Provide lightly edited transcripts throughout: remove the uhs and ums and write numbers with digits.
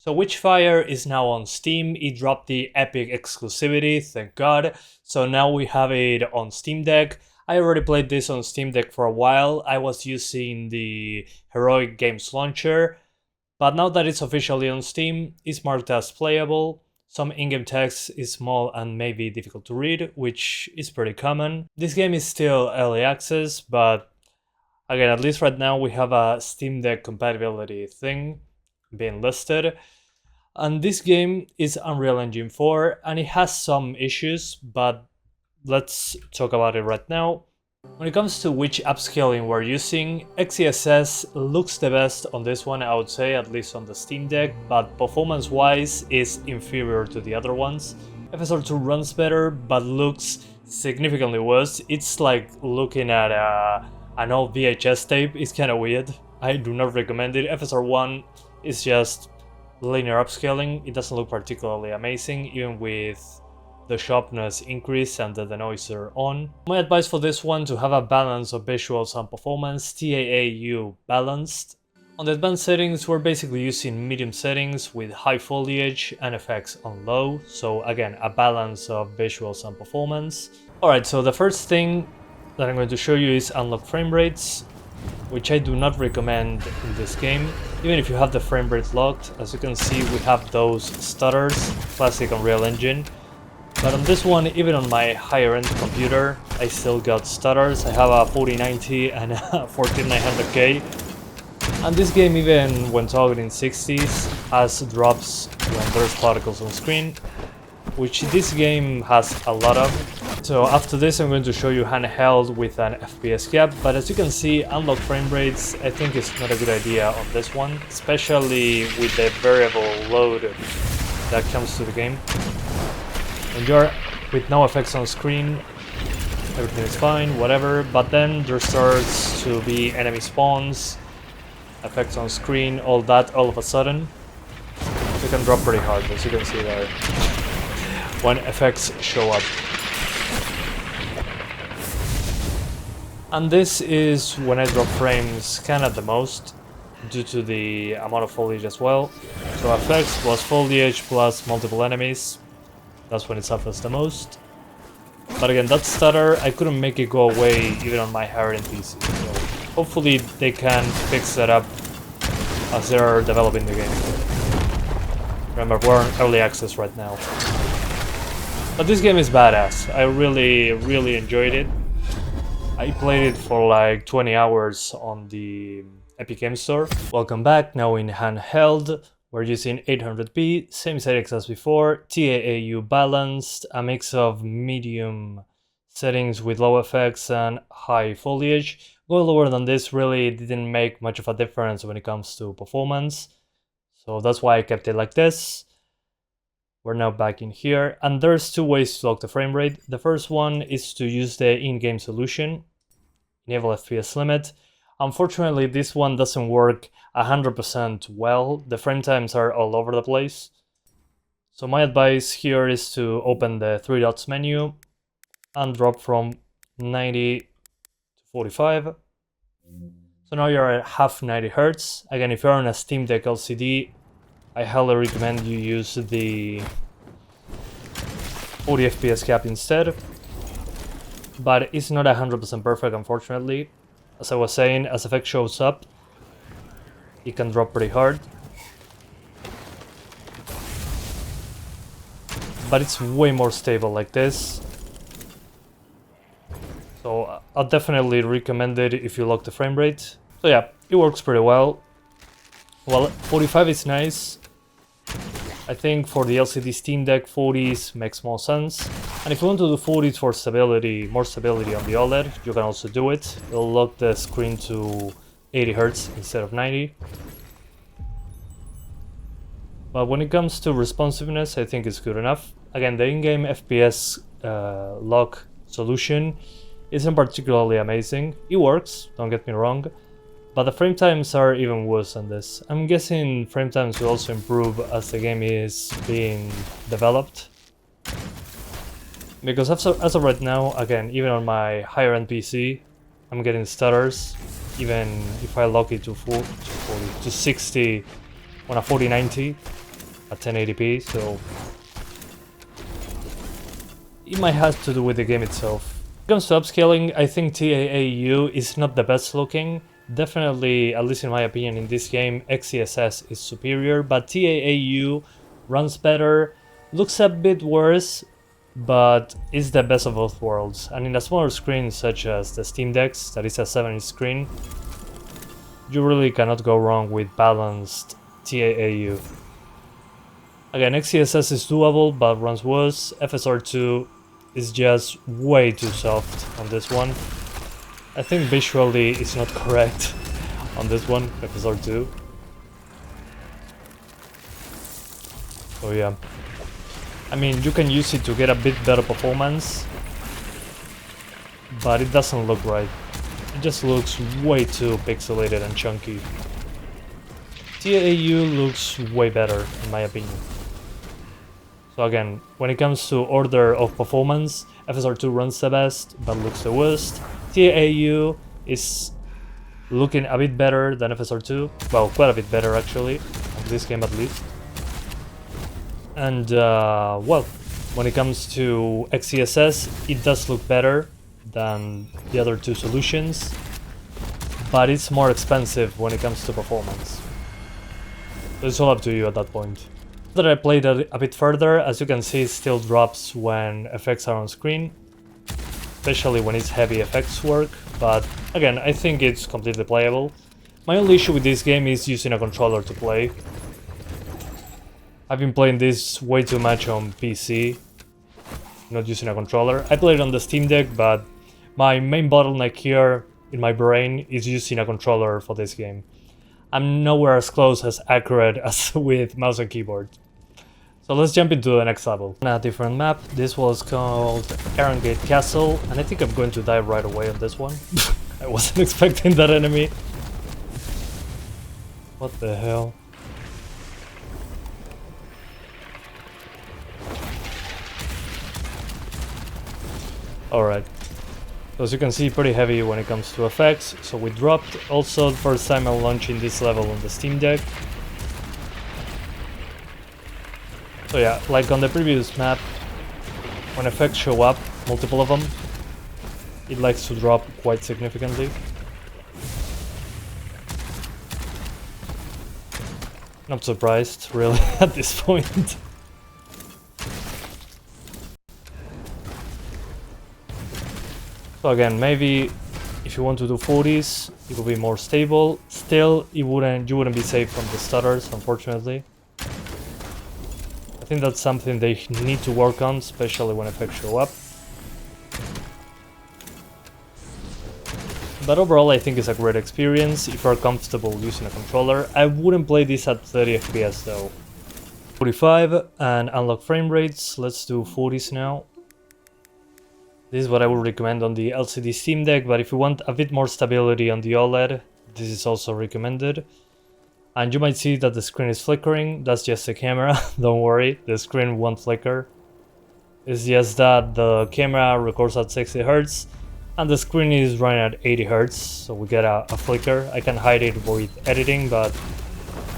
So Witchfire is now on Steam. It dropped the Epic exclusivity, thank God. So now we have it on Steam Deck. I already played this on Steam Deck for a while. I was using the Heroic Games launcher, but now that it's officially on Steam, it's marked as playable. Some in-game text is small and maybe difficult to read, which is pretty common. This game is still early access, but again, at least right now we have a Steam Deck compatibility thing being listed. And this game is Unreal Engine 4 and it has some issues, but let's talk about it right now. When it comes to which upscaling we're using, XeSS looks the best on this one, I would say, at least on the Steam Deck, but performance-wise is inferior to the other ones. FSR2 runs better, but looks significantly worse. It's like looking at an old VHS tape. It's kind of weird. I do not recommend it. FSR1 is just linear upscaling. It doesn't look particularly amazing, even with the sharpness increase and the denoiser on. My advice for this one: to have a balance of visuals and performance, TAAU balanced. On the advanced settings, we're basically using medium settings with high foliage and effects on low, so again, a balance of visuals and performance. Alright, so the first thing that I'm going to show you is unlock frame rates, which I do not recommend in this game, even if you have the frame rate locked. As you can see, we have those stutters, classic Unreal Engine. But on this one, even on my higher end computer, I still got stutters. I have a 4090 and a 14900K. And this game, even when targeting 60s, has drops when there's particles on screen, which this game has a lot of. So after this, I'm going to show you handheld with an FPS cap, but as you can see, unlock frame rates I think is not a good idea on this one, especially with the variable load that comes to the game. When you're with no effects on screen, everything is fine, whatever, but then there starts to be enemy spawns, effects on screen, all that all of a sudden. You can drop pretty hard, as you can see there, when effects show up. And this is when I drop frames kind of the most, due to the amount of foliage as well. So effects plus foliage plus multiple enemies, that's when it suffers the most. But again, that stutter, I couldn't make it go away even on my higher-end PC. So hopefully they can fix that up as they're developing the game. Remember, we're in early access right now. But this game is badass. I really enjoyed it. I played it for like 20 hours on the Epic Games Store. Welcome back, now in handheld. We're using 800p, same settings as before, TAAU balanced, a mix of medium settings with low effects and high foliage. Going lower than this really didn't make much of a difference when it comes to performance, so that's why I kept it like this. We're now back in here, and there's two ways to lock the frame rate. The first one is to use the in-game solution, enable FPS limit. Unfortunately, this one doesn't work 100% well. The frame times are all over the place. So my advice here is to open the three dots menu and drop from 90 to 45. So now you're at half 90 Hz. Again, if you're on a Steam Deck LCD, I highly recommend you use the 40 FPS cap instead. But it's not 100% perfect, unfortunately. As I was saying, as effect shows up, it can drop pretty hard. But it's way more stable like this. So I'll definitely recommend it if you lock the frame rate. So yeah, it works pretty well. Well, 45 is nice. I think for the LCD Steam Deck, 40s makes more sense. And if you want to do 40s for stability, more stability on the OLED, you can also do it. It'll lock the screen to 80 Hz instead of 90. But when it comes to responsiveness, I think it's good enough. Again, the in-game FPS lock solution isn't particularly amazing. It works, don't get me wrong, but the frame times are even worse than this. I'm guessing frame times will also improve as the game is being developed. Because as of right now, again, even on my higher end PC, I'm getting stutters, even if I lock it to 60 on a 4090. at 1080p, so it might have to do with the game itself. When it comes to upscaling, I think TAAU is not the best looking. Definitely, at least in my opinion, in this game, XeSS is superior, but TAAU runs better, looks a bit worse, but is the best of both worlds. And in a smaller screen such as the Steam Deck's, that is a 7-inch screen, you really cannot go wrong with balanced TAAU. Again, XeSS is doable, but runs worse. FSR2 is just way too soft on this one. I think visually it's not correct on this one, FSR2. So yeah. I mean, you can use it to get a bit better performance, but it doesn't look right. It just looks way too pixelated and chunky. TAAU looks way better, in my opinion. So again, when it comes to order of performance, FSR2 runs the best, but looks the worst. TAAU is looking a bit better than FSR2. Well, quite a bit better actually, on this game at least. And well, when it comes to XeSS, it does look better than the other two solutions, but it's more expensive when it comes to performance. So it's all up to you at that point. That I played a bit further, as you can see, it still drops when effects are on screen, especially when it's heavy effects work, but again, I think it's completely playable. My only issue with this game is using a controller to play. I've been playing this way too much on PC, not using a controller. I played it on the Steam Deck, but my main bottleneck here in my brain is using a controller for this game. I'm nowhere as close as accurate as with mouse and keyboard. So let's jump into the next level. A different map. This was called EGS Castle, and I think I'm going to die right away on this one. I wasn't expecting that enemy. What the hell? Alright. So as you can see, pretty heavy when it comes to effects, so we dropped. Also, the first time I'm launching this level on the Steam Deck. So yeah, like on the previous map, when effects show up, multiple of them, it likes to drop quite significantly. Not surprised, really, at this point. So again, maybe if you want to do 40s, it will be more stable. Still, you wouldn't be safe from the stutters, unfortunately. I think that's something they need to work on, especially when effects show up. But overall, I think it's a great experience if you're comfortable using a controller. I wouldn't play this at 30 FPS though. 45 and unlock frame rates. Let's do 40s now. This is what I would recommend on the LCD Steam Deck, but if you want a bit more stability on the OLED, this is also recommended. And you might see that the screen is flickering. That's just the camera. Don't worry, the screen won't flicker. It's just that the camera records at 60 Hz and the screen is running at 80 Hz, so we get a flicker. I can hide it with editing, but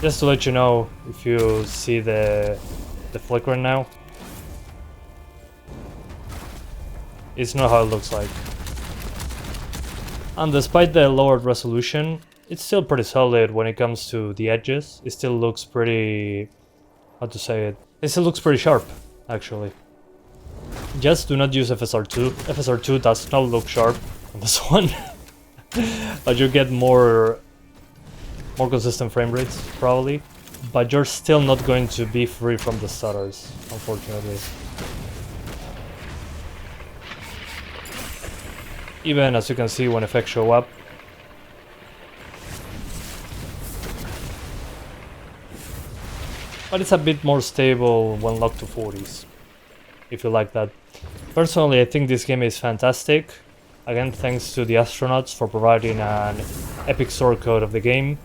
just to let you know, if you see the flickering now, it's not how it looks like. And despite the lowered resolution, it's still pretty solid when it comes to the edges. It still looks pretty... how to say it? It still looks pretty sharp, actually. Just do not use FSR2. FSR2 does not look sharp on this one. But you get more consistent frame rates, probably. But you're still not going to be free from the stutters, unfortunately. Even as you can see when effects show up. But it's a bit more stable when locked to 40s, if you like that. Personally, I think this game is fantastic. Again, thanks to the astronauts for providing an epic store code of the game.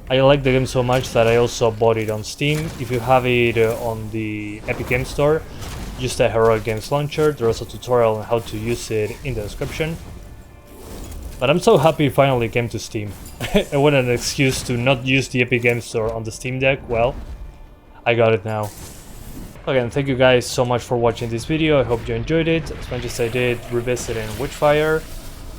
I like the game so much that I also bought it on Steam. If you have it on the Epic Game Store, use the Heroic Games Launcher. There's a tutorial on how to use it in the description. But I'm so happy it finally came to Steam. I wanted an excuse to not use the Epic Game Store on the Steam Deck. Well, I got it now. Again, thank you guys so much for watching this video. I hope you enjoyed it as much as I did revisiting Witchfire.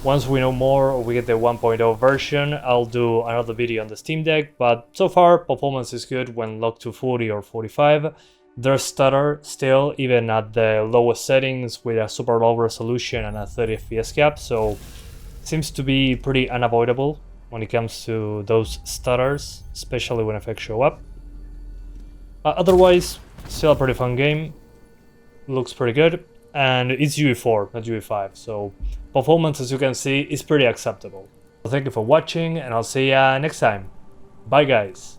Once we know more or we get the 1.0 version, I'll do another video on the Steam Deck, but so far performance is good when locked to 40 or 45. There's stutter still, even at the lowest settings with a super low resolution and a 30 FPS cap, so seems to be pretty unavoidable when it comes to those stutters, especially when effects show up. Otherwise, still a pretty fun game, looks pretty good, and it's UE4, not UE5, so performance, as you can see, is pretty acceptable. So thank you for watching, and I'll see ya next time. Bye guys!